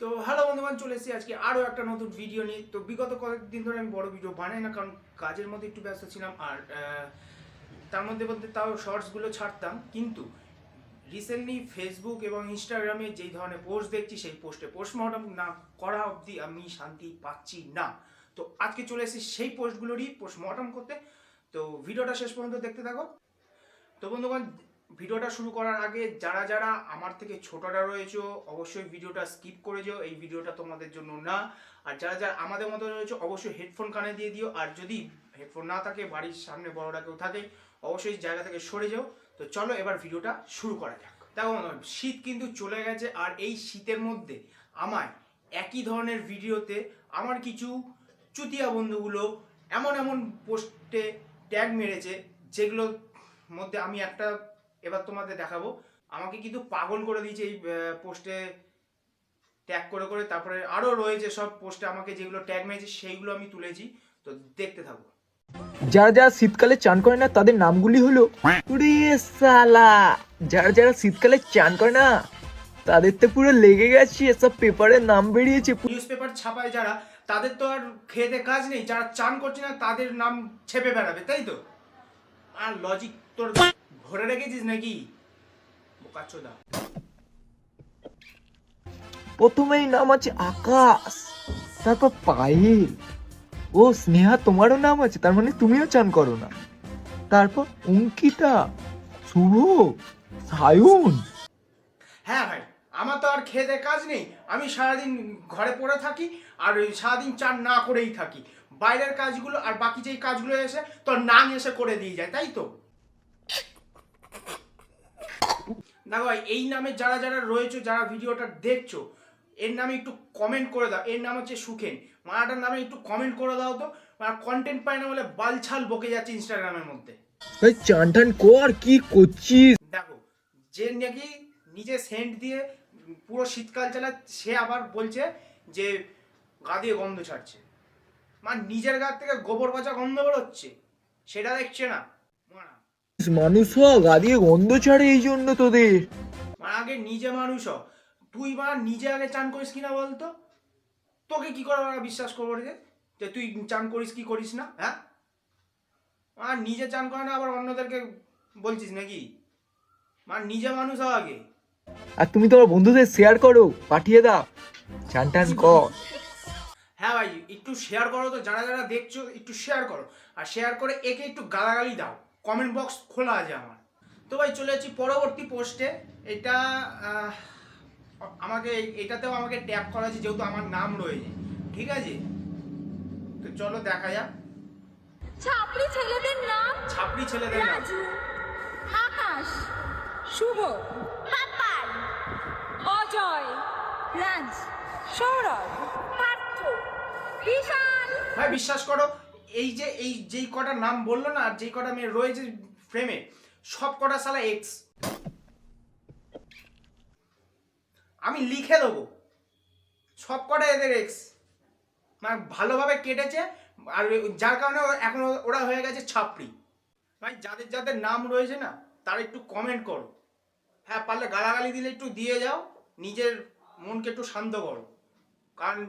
তো হ্যালো বন্ধুবান, চলে এসেছি আজকে আরও একটা নতুন ভিডিও নিয়ে। তো বিগত কয়েকদিন ধরে আমি বড় ভিডিও বানাই না, কারণ কাজের মধ্যে একটু ব্যস্ত ছিলাম। আর তার মধ্যে মধ্যে তাও শর্টসগুলো ছাড়তাম, কিন্তু রিসেন্টলি ফেসবুক এবং ইনস্টাগ্রামে যেই ধরনের পোস্ট দেখছি, সেই পোস্টমর্টম না করা অবধি আমি শান্তি পাচ্ছি না। তো আজকে চলে এসেছি সেই পোস্টগুলোরই পোস্টমর্টম করতে। তো ভিডিওটা শেষ পর্যন্ত দেখতে থাকো। তো বন্ধুগণ, ভিডিওটা শুরু করার আগে যারা যারা আমার থেকে ছোটরা রয়েছে অবশ্যই ভিডিওটা স্কিপ করে যাও, এই ভিডিওটা তোমাদের জন্য না। আর যারা যারা আমাদের মতো রয়েছে অবশ্যই হেডফোন কানে দিয়ে দিও। আর যদি হেডফোন না থাকে, বাড়ির সামনে বড়রা কেউ থাকে, অবশ্যই জায়গা থেকে সরে যাও। তো চলো এবার ভিডিওটা শুরু করা যাক। দেখো বন্ধুগণ, শীত কিন্তু চলে গেছে, আর এই শীতের মধ্যে আমায় একই ধরনের ভিডিওতে আমার কিছু চুতিয়া বন্ধুগুলো এমন এমন পোস্টে ট্যাগ মেরেছে, যেগুলো মধ্যে আমি একটা এবার তোমাদের দেখাবো। আমাকে কিন্তু পাগল করে দিয়েছে এই পোস্টে ট্যাগ করে করে। তারপরে আরও রয়েছে সব পোস্টে আমাকে যেগুলো ট্যাগ মেরেছে, সেইগুলো আমি তুলেছি। তো দেখতে থাকো। যারা যারা শীতকালে চান করে না তাদের নামগুলি হলো ওরে সালা। যারা যারা শীতকালে চান করে না তাদের তো পুরো লেগে গেছে, এসব পেপারের নাম বেরিয়েছে। নিউজ পেপার ছাপায় যারা, তাদের তো আর খেতে কাজ নেই। যারা চান করছে না তাদের নাম ছেপে বেড়াবে, তাই তো? আর লজিক তোর ভরে রেখেছিস নাকি বোকাচোদা? প্রথমেই নাম আছে আকাশ, তারপর পায়েল। ও স্নেহা, তোমারও নাম আছে, তার মানে তুমিও চান করো না। তারপর অঙ্কিতা, শুভ, সায়ন। হ্যাঁ ভাই, আমার তো আর খেতে কাজ নেই। আমি সারাদিন ঘরে পড়ে থাকি, আর ওই সারাদিন চান না করেই থাকি। বাইরের কাজগুলো আর বাকি যেই কাজগুলো এসে তোর নাম এসে করে দিয়ে যায়, তাই তো? না ভাই, এই নামে যারা যারা রয়েছে, যারা ভিডিওটা দেখছো, এর নামে একটু কমেন্ট করে দাও। এর নাম হচ্ছে সুখেন। মারাটার নামে একটু কমেন্ট করে দাও তো। কন্টেন্ট পায় না বলে বালছাল বকে যাচ্ছে ইনস্টাগ্রামের মধ্যে। ভাই চান টান কর, কি করছিস? দেখো, যে নাকি নিজে সেন্ট দিয়ে পুরো শীতকাল চালায়, সে আবার বলছে যে গা দিয়ে গন্ধ ছাড়ছে। নিজের গা থেকে গোবর পচা গন্ধ বেরোচ্ছে, সেটা দেখছে না। মানুষ হ, গা দিয়ে গন্ধ ছাড়ে এই জন্য তোদের। আগে নিজে মানুষ হ। তুই নিজে আগে চান করিস কিনা বলতো? তোকে কি করে বিশ্বাস করবো রে যে তুই চান করিস কি করিস না? হ্যাঁ, আর নিজে চান করে না, আবার অন্যদেরকে বলছিস নাকি? নিজে মানুষ হ আগে। আর তুমি তোমার বন্ধুদের শেয়ার করো, পাঠিয়ে দাও, চান টান কর। হ্যাঁ ভাই, একটু শেয়ার করো তো। যারা যারা দেখছো একটু শেয়ার করো, আর শেয়ার করে একে একটু গালাগালি দাও। কমেন্ট বক্স খোলা আছে আমার। তো ভাই চলে যাচ্ছি পরবর্তী পোস্টে। এটা আমাকে এটাতেও আমাকে ট্যাগ করা আছে, যেহেতু আমার নাম রয়েছে। ঠিক আছে, তো চলো দেখা যাক। ছাপড়ি ছেলেদের নাম ছাপড়ি ছেলেদের নাম: রাজু, আকাশ, শুভ, পাপাই, অজয়, রাজ, সৌরভ, পার্থ, বিশাল। ভাই বিশ্বাস করো, এই যেই কটা নাম বললো না, আর যেই কটা মেয়ে রয়েছে ফ্রেমে, সব কটা সালা এক্স। আমি লিখে দেবো, সব কটা এদের এক্স। ভালোভাবে কেটেছে, আর যার কারণে এখন ওরা হয়ে গেছে ছাপড়ি। ভাই যাদের যাদের নাম রয়েছে না, তারা একটু কমেন্ট করো। হ্যাঁ, পারলে গালাগালি দিলে একটু দিয়ে যাও, নিজের মনকে একটু শান্ত করো। কারণ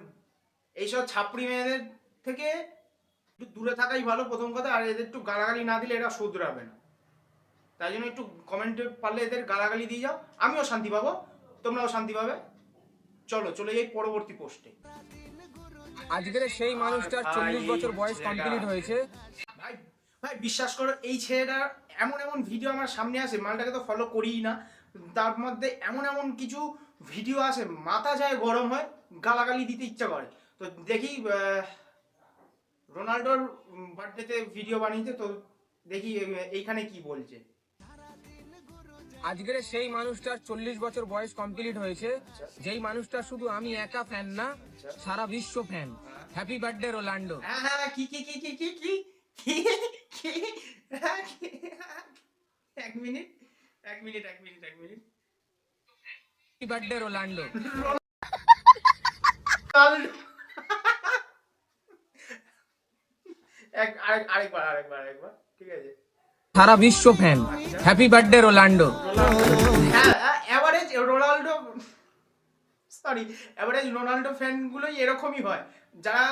এইসব ছাপড়ি মেয়েদের থেকে একটু দূরে থাকাই ভালো, প্রথম কথা। আর এদের একটু গালাগালি না দিলে এরা শুধরাবে না। তাই জন্য একটু কমেন্টে পারলে এদের গালাগালি দিয়ে যাও, আমিও শান্তি পাবো, তোমরাও শান্তি পাবে। চলে যাই পরবর্তী পোস্টে। আজকের সেই মানুষটার 40 বছর বয়স কমপ্লিট হয়েছে। ভাই ভাই বিশ্বাস করো, এই ছেলেটার এমন এমন ভিডিও আমার সামনে আসে, মালটাকে তো ফলো করিই না, তার মধ্যে এমন এমন কিছু ভিডিও আসে, মাথা যায় গরম হয়, গালাগালি দিতে ইচ্ছা করে। তো দেখি, রোনাল্ডোর বার্থডেতে ভিডিও বানিয়েছে, তো দেখি এইখানে কি বলছে। আজকের সেই মানুষটার 40 বছর বয়স কমপ্লিট হয়েছে, যেই মানুষটা শুধু আমি একা ফ্যান না, সারা বিশ্ব ফ্যান। Happy birthday Ronaldo. হ্যাঁ হ্যাঁ, কি কি কি কি কি কি কি কি হ্যাঁ, এক মিনিট এক মিনিট এক মিনিট এক মিনিট। Happy birthday Ronaldo. আরেকবার আরেকবার আরেকবার, ঠিক আছে। সারা বিশ্ব ফ্যান। Happy birthday Ronaldo. হ্যাঁ, average Ronaldo sorry, average Ronaldo ফ্যানগুলোই এরকমই হয়, যারা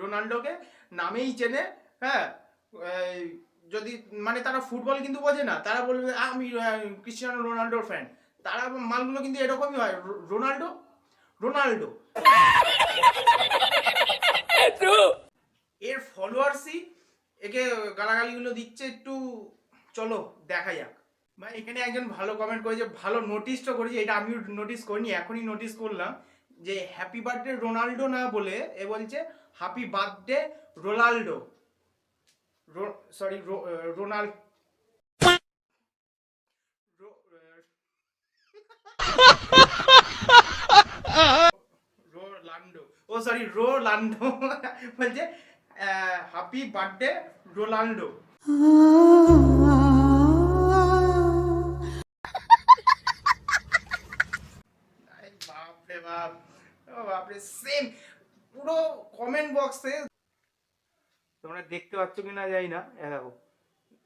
রোনাল্ডোকে নামেই চেনে। হ্যাঁ, এই, যদি মানে তারা ফুটবল কিন্তু বোঝে না, তারা বলবে আমি ক্রিস্টিয়ানো রোনাল্ডোর ফ্যান, তারা মালগুলো কিন্তু এরকমই হয়, রোনাল্ডো রোনাল্ডো। এর ফলোয়ার্সই একে গালাগালিগুলো দিচ্ছে, একটু চলো দেখা যাক। ভাই এখানে একজন ভালো কমেন্ট করেছে, ভালো নোটিসটা করেছে, এটা আমিও নোটিস করিনি, এখনই নোটিস করলাম, যে হ্যাপি বার্থডে রোনাল্ডো না বলে এ বলছে happy birthday Ronaldo, sorry Ronald Rolando, ও সরি রোলান্ডো বলছে হ্যাপি বার্থডে রোনাল্ডো। বাপরে বাপ, ও বাপরে, সেম পুরো কমেন্ট বক্সে তোমরা দেখতে পাচ্ছ কিনা জানি না, দেখো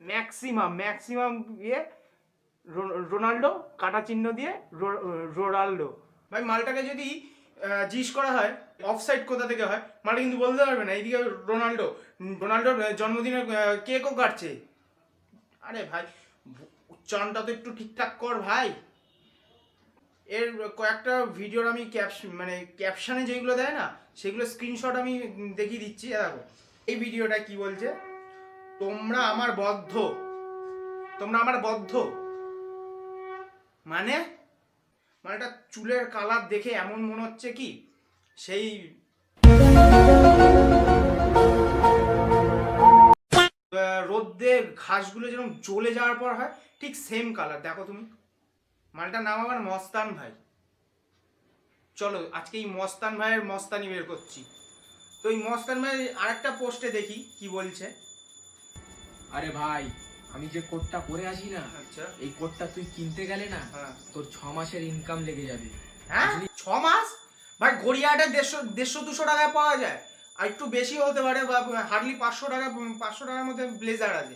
ম্যাক্সিমাম ইয়ে রোনাল্ডো কাটা চিহ্ন দিয়ে রোনাল্ডো। ভাই মালটাকে যদি জিজ্ঞেস করা হয় অফসাইড কোথা থেকে হয়, মালটা কিন্তু বলতে পারবে না। এইদিকে রোনাল্ডোর জন্মদিনে কেকও কাটছে। আরে ভাই উচ্চারণটা তো একটু ঠিকঠাক কর ভাই। এর কয়েকটা ভিডিওর আমি ক্যাপশনে যেগুলো দেয় না, সেগুলো স্ক্রিনশট আমি দেখিয়ে দিচ্ছি। দেখো এই ভিডিওটা কি বলছে, তোমরা আমার বদ্ধ মানে এটা চুলের কালার দেখে এমন মনে হচ্ছে কি সেই রোদ্দে ঘাসগুলো যেরকম জ্বলে যাওয়ার পর হয়, ঠিক সেম কালার। দেখো তুমি, মালটার নাম আমার মস্তান ভাই। চলো আজকে এই মস্তান ভাইয়ের মস্তানি বের করছি। তো এই মস্তান ভাই আরেকটা পোস্টে দেখি কি বলছে। আরে ভাই, আমি যে কোটটা পরে আছি না, আচ্ছা, এই কোটটা তুই কিনতে গেলে না, হ্যাঁ। তোর 6 মাসের ইনকাম লেগে যাবে। হ্যাঁ 6 মাস? ভাই গড়িয়াহাটে 150-200 টাকায় পাওয়া যায়, আর একটু বেশি হতে পারে, বা হার্ডলি 500 টাকার মধ্যে ব্লেজার আছে।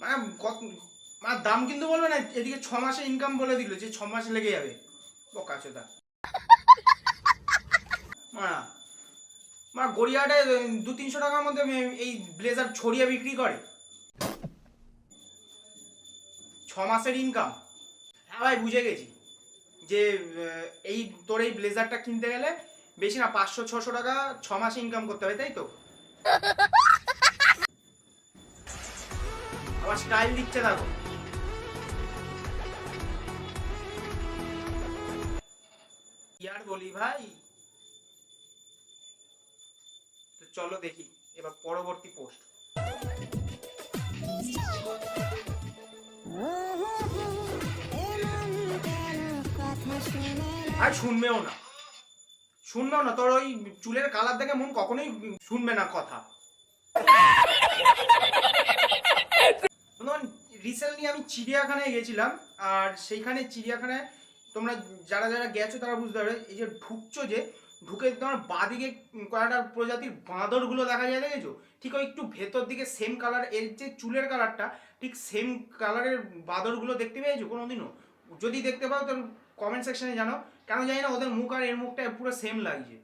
মানে দাম কিন্তু বলবে না, এদিকে 6 মাসে ইনকাম বলে দিল যে 6 মাস লেগে যাবে। বোকাচোদা। গড়িয়াহাটে 200-300 টাকার মধ্যে এই ব্লেজার ছড়িয়ে বিক্রি করে। 6 মাসের ইনকাম? হ্যাঁ ভাই বুঝে গেছি, যে এই তোর এই ব্লেজারটা কিনতে গেলে বেশি না 500-600 টাকা 6 মাসে ইনকাম করতে হবে, তাই তো? আবার স্টাইল দিচ্ছে দেখো। ইয়ার বলি ভাই। তো চলো দেখি এবার পরবর্তী পোস্ট। আর শুনবেও না, তোর ওই চুলের কালার দেখে মন কখনোই শুনবে না কথা। রিসেন্টলি আমি চিড়িয়াখানায় গেছিলাম, আর সেইখানে চিড়িয়াখানায় তোমরা যারা গেছো তারা বুঝতে পারবে, এই যে ঢুকছো, যে ঢুকে তোমার বাঁদিকে কয়েকটা প্রজাতির বাঁদরগুলো দেখা যায়, দেখেছো? ঠিক ওই একটু ভেতর দিকে সেম কালার, এর যে চুলের কালারটা ঠিক সেম কালারের বাঁদরগুলো দেখতে পেয়েছো কোনোদিনও? যদি দেখতে পাও তো কমেন্ট সেকশনে জানাও। কেন জানি না ওদের মুখ আর এর মুখটা পুরো সেম লাগছে।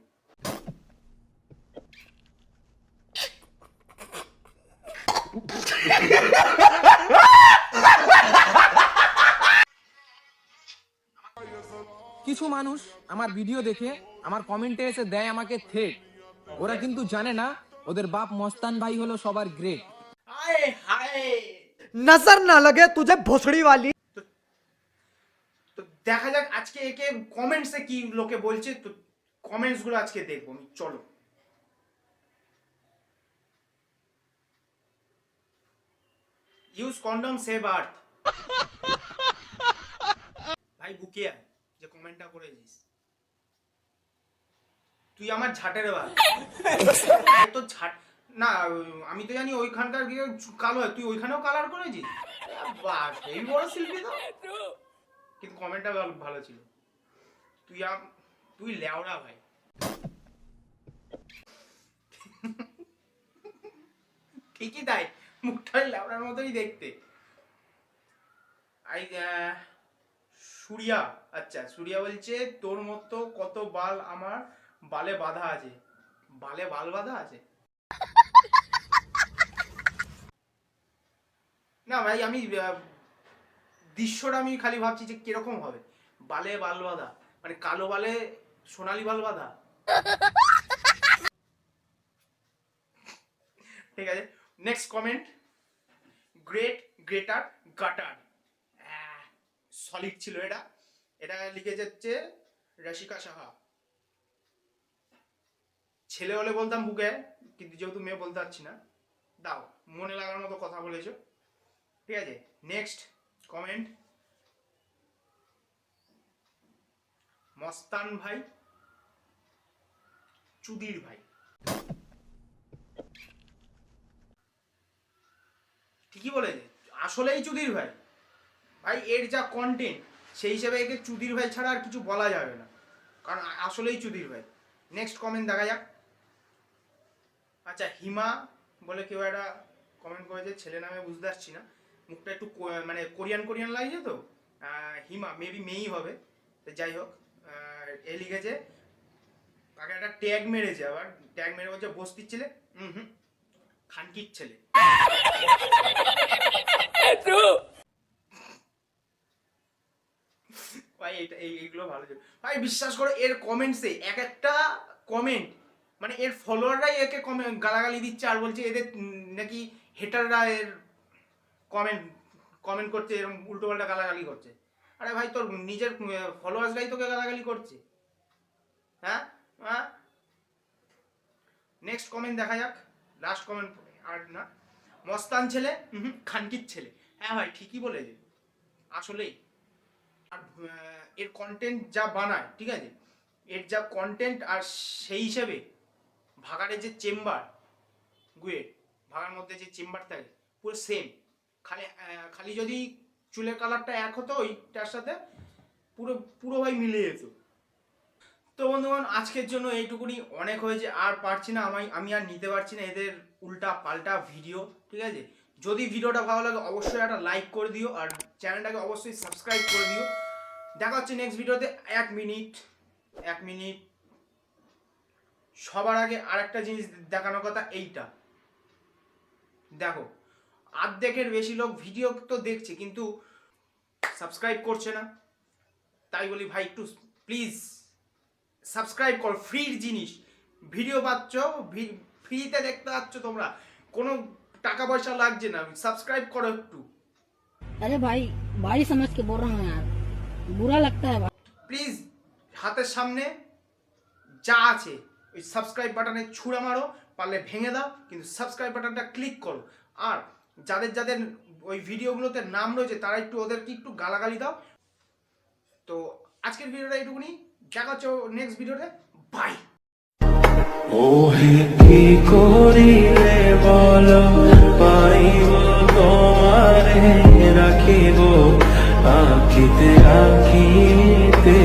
কিছু মানুষ আমার ভিডিও দেখে আমার কমেন্টে এসে দেয় আমাকে থেট। ওরা কিন্তু জানে না ওদের বাপ মস্তান ভাই হলো সবার গ্রেট। হায় হায়, नजर ना लगे तुझे भोसड़ी वाली। তো দেখা যাক আজকে একে কমেন্টসে কি লোকে বলছে। তো কমেন্টস গুলো আজকে দেখবো আমি, চলো। Use condom save earth. ভাই বুকে আয়, যে কমেন্টটা করেছিস তুই আমার ঝাটের ভাই। তো ঝাট না, আমি তো জানি ওইখানকার কালো হয়, তুই ওইখানেও কালার করেছিস? বাস এই বড় শিল্পী তো। কিন্তু কমেন্টটা ভালো ছিল। তুই লেওড়া ভাই। ঠিকই তাই, মুখটা লেওড়ার মতোই দেখতে। সুরিয়া, আচ্ছা সুরিয়া বলছে তোর মতো কত বাল আমার বালে বাঁধা আছে। বালে বাল বাঁধা আছে? না ভাই, আমি দৃশ্যটা আমি খালি ভাবছি যে কিরকম হবে। বালে বাল বাঁধা মানে কালো বালে সোনালি বাল বাঁধা। ঠিক আছে, নেক্সট কমেন্ট। গ্রেটার গাটার, সলিড ছিল এটা। এটা লিখে যাচ্ছে রসিকা সাহা। ছেলে হলে বলতাম বুকে, কিন্তু যেহেতু মেয়ে বলতে পারছি না, দাও মনে লাগার মতো কথা বলেছো। ঠিক আছে, নেক্সট কমেন্ট। মস্তান ভাই, চুদির ভাই। ঠিকই বলেছে, আসলেই চুদির ভাই। ভাই এর যা কন্টেন্ট সেই হিসেবে একে চুদির ভাই ছাড়া আর কিছু বলা যাবে না, কারণ আসলেই চুদির ভাই। নেক্সট কমেন্ট দেখা যাক। আচ্ছা, হিমা বলে কেউ একটা কমেন্ট করেছে, ছেলে নামে বুঝতে পারছি না, মুখটা একটু মানে কোরিয়ান কোরিয়ান লাগছে তো। হিমা মেবি মেয়েই হবে, তো যাই হোক। এ লিখেছে, তাকে একটা ট্যাগ মেরেছে, আবার ট্যাগ মেরে বলছে বস্তির ছেলে, খানকির ছেলে। ভাই এইগুলো ভালো ছিল ভাই, বিশ্বাস করো এর কমেন্টসে এক একটা কমেন্ট মানে এর ফলোয়াররাই একে গালাগালি দিচ্ছে, আর বলছে এদের নাকি হেটাররা এর কমেন্ট করছে, এরকম উল্টোপাল্টা গালাগালি করছে। আরে ভাই তোর নিজের ফলোয়ার্সরাই তোকে গালাগালি করছে। হ্যাঁ হ্যাঁ, নেক্সট কমেন্ট দেখা যাক, লাস্ট কমেন্ট আর না। মস্তান ছেলে, খানকির ছেলে। হ্যাঁ ভাই ঠিকই বলেছে, আসলেই। আর এর কন্টেন্ট যা বানায়, ঠিক আছে, এর যা কন্টেন্ট, আর সেই হিসেবে ভাগাড়ের যে চেম্বার, ভাগার মধ্যে যে চেম্বার থাকে পুরো সেম। খালি যদি চুলের কালারটা এক হতো ওইটার সাথে, পুরো পুরো ভাই মিলে যেত। তো বন্ধুগণ, আজকের জন্য এইটুকুনি অনেক হয়েছে, আর পারছি না, আমি আর নিতে পারছি না এদের উল্টা পাল্টা ভিডিও। ঠিক আছে, যদি ভিডিওটা ভালো লাগে অবশ্যই একটা লাইক করে দিও, আর চ্যানেলটাকে অবশ্যই সাবস্ক্রাইব করে দিও। দেখা হচ্ছে নেক্সট ভিডিওতে। এক মিনিট সবার আগে আরেকটা জিনিস দেখানোর কথা, এইটা দেখো, অর্ধেকের বেশি লোক ভিডিও তো দেখছে কিন্তু সাবস্ক্রাইব করছে না। তাই বলি ভাই একটু প্লিজ সাবস্ক্রাইব করো, ফ্রির জিনিস, ভিডিও পাচ্ছ, ফ্রিতে দেখতে পাচ্ছ তোমরা, কোনো টাকা পয়সা লাগছে না, সাবস্ক্রাইব করো একটু। अरे भाई भाई समझ के बोल रहा हूँ यार, बुरा लगता है भाई। প্লিজ হাতের সামনে যা আছে ওই সাবস্ক্রাইব বাটনে ছুঁড়ে মারো, পারলে ভেঙে দাও, কিন্তু সাবস্ক্রাইব বাটনটা ক্লিক করো। আর যাদের যাদের ওই ভিডিওগুলোতে নাম রয়েছে তারা একটু ওদেরকে একটু গালাগালি দাও। তো আজকের ভিডিওটা এইটুকুনি, দেখা হচ্ছে নেক্সট ভিডিওতে, বাই। ওহে কি করিলে বলো, পাইব তোমারে রাখিব আঁকিতে আঁকিতে।